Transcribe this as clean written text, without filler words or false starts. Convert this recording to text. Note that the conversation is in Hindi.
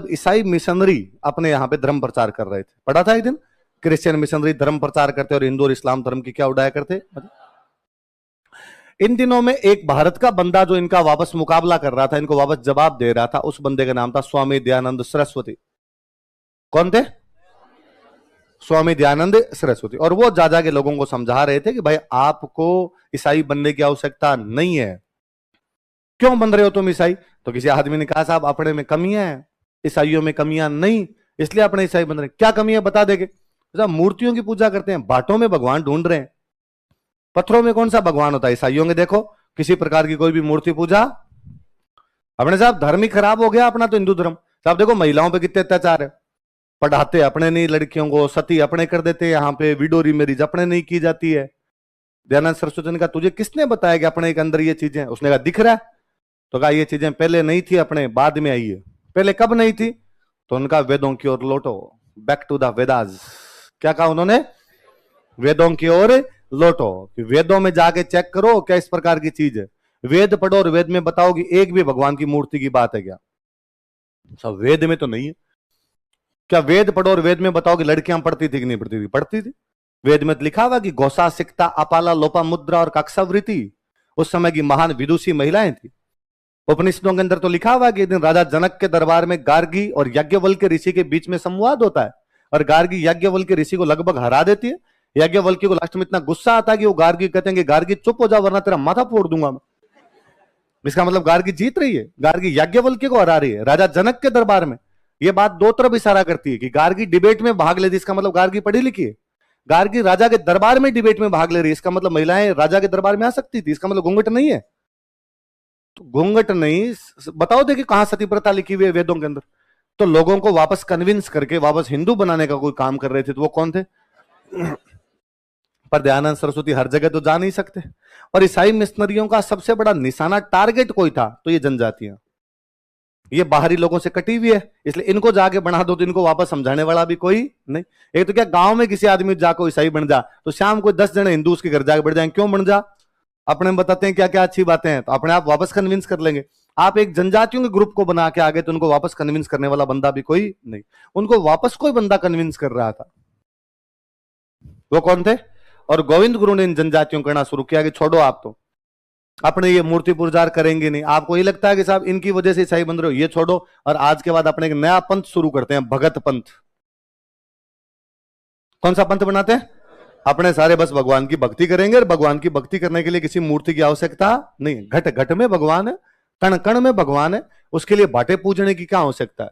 जब ईसाई मिशनरी अपने यहाँ पे धर्म प्रचार कर रहे थे, पढ़ा था एक दिन, क्रिश्चियन मिशनरी धर्म प्रचार करते और हिंदू और इस्लाम धर्म की क्या उड़ाया करते। इन दिनों में एक भारत का बंदा जो इनका वापस मुकाबला कर रहा था, इनको वापस जवाब दे रहा था, उस बंदे का नाम था स्वामी दयानंद सरस्वती। कौन थे? स्वामी दयानंद सरस्वती। और वो जा के लोगों को समझा रहे थे कि भाई आपको ईसाई बनने की आवश्यकता नहीं है। क्यों बन रहे हो तुम ईसाई? तो किसी आदमी ने कहा साहब अपने में कमियां हैं, ईसाइयों में कमियां नहीं, इसलिए अपने ईसाई बन रहे हैं। क्या कमी है बता देंगे? मूर्तियों की पूजा करते हैं, बाटों में भगवान ढूंढ रहे हैं, पत्थरों में कौन सा भगवान होता है? ईसाइयों में देखो किसी प्रकार की कोई भी मूर्ति पूजा अपने साहब धर्म ही खराब हो गया अपना तो हिंदू धर्म। साहब देखो महिलाओं पे कितने अत्याचार है, पढ़ाते अपने नहीं, लड़कियों को सती अपने कर देते, यहाँ पे विडो रीमैरिज अपने नहीं की जाती है। दयानंद सरस्वती ने कहा तुझे किसने बताया कि अपने के अंदर ये चीजें? उसने कहा दिख रहा है। तो कहा ये चीजें पहले नहीं थी, अपने बाद में आई है। पहले कब नहीं थी? तो उनका वेदों की ओर लौटो, बैक टू द वेदास। क्या कहा उन्होंने? वेदों की ओर लौटो, वेदों में जाके चेक करो क्या इस प्रकार की चीज है। वेद पढ़ो और वेद में बताओ कि एक भी भगवान की मूर्ति की बात है क्या? सब वेद में तो नहीं है। क्या वेद पढ़ो और वेद में बताओ कि लड़कियां पढ़ती थी कि नहीं पढ़ती थी? पढ़ती थी। वेद में लिखा हुआ कि गौसा सिकता अपाला लोपा मुद्रा और कक्षावृत्ति उस समय की महान विदुषी महिलाएं थी। उपनिषदों के अंदर तो लिखा हुआ कि दिन राजा जनक के दरबार में गार्गी और याज्ञवल्क्य ऋषि के बीच में संवाद होता है और गार्गी याज्ञवल्क्य ऋषि को लगभग हरा देती है। याज्ञवल्क्य को लास्ट में इतना गुस्सा आता है कि वो गार्गी कहते हैं कि गार्गी चुप हो जा वरना तेरा माथा फोड़ दूंगा मैं। इसका मतलब गार्गी जीत रही है, गार्गी याज्ञवल्क्य को हरा रही है राजा जनक के दरबार में। यह बात दो तरफ इशारा करती है कि गार्गी डिबेट में भाग लेती, इसका मतलब गार्गी पढ़ी लिखी है। गार्गी राजा के दरबार में डिबेट में भाग ले रही है, इसका मतलब महिलाएं राजा के दरबार में आ सकती थी, इसका मतलब घूंघट नहीं है। तो घूंघट नहीं, बताओ देखिए कहां सती प्रथा लिखी हुई है वेदों के अंदर। तो लोगों को वापस कन्विंस करके वापस हिंदू बनाने का कोई काम कर रहे थे, तो वो कौन थे? पर दयानंद सरस्वती हर जगह तो जा नहीं सकते। और ईसाई मिशनरियों का सबसे बड़ा निशाना टारगेट कोई था तो ये जनजातियां, ये बाहरी लोगों से कटी हुई है, इसलिए इनको जाके बना दो तो इनको वापस समझाने वाला भी कोई नहीं। एक तो क्या गांव में किसी आदमी जाको ईसाई बन जा तो शाम को 10 जने हिंदू उसके घर जाके बढ़ जाएंगे, क्यों बन जा? अपने में बताते हैं क्या क्या अच्छी बातें हैं तो अपने आप वापस कन्विंस कर लेंगे। आप एक जनजातियों के ग्रुप को बना के आगे तो उनको वापस कन्विंस करने वाला बंदा भी कोई नहीं। उनको वापस कोई बंदा कन्विंस कर रहा था, वो कौन थे? और गोविंद गुरु ने इन जनजातियों को कहना शुरू किया कि छोड़ो आप तो अपने ये मूर्ति पुरजार करेंगे नहीं। आपको ये लगता है कि साहब इनकी वजह से ईसाई बन रहे हो, ये छोड़ो। और आज के बाद अपने एक नया पंथ शुरू करते हैं, भगत पंथ। कौन सा पंथ बनाते हैं? अपने सारे बस भगवान की भक्ति करेंगे और भगवान की भक्ति करने के लिए किसी मूर्ति की आवश्यकता नहीं। घट घट में भगवान है, कण कण में भगवान है, उसके लिए बाटे पूजने की क्या आवश्यकता है?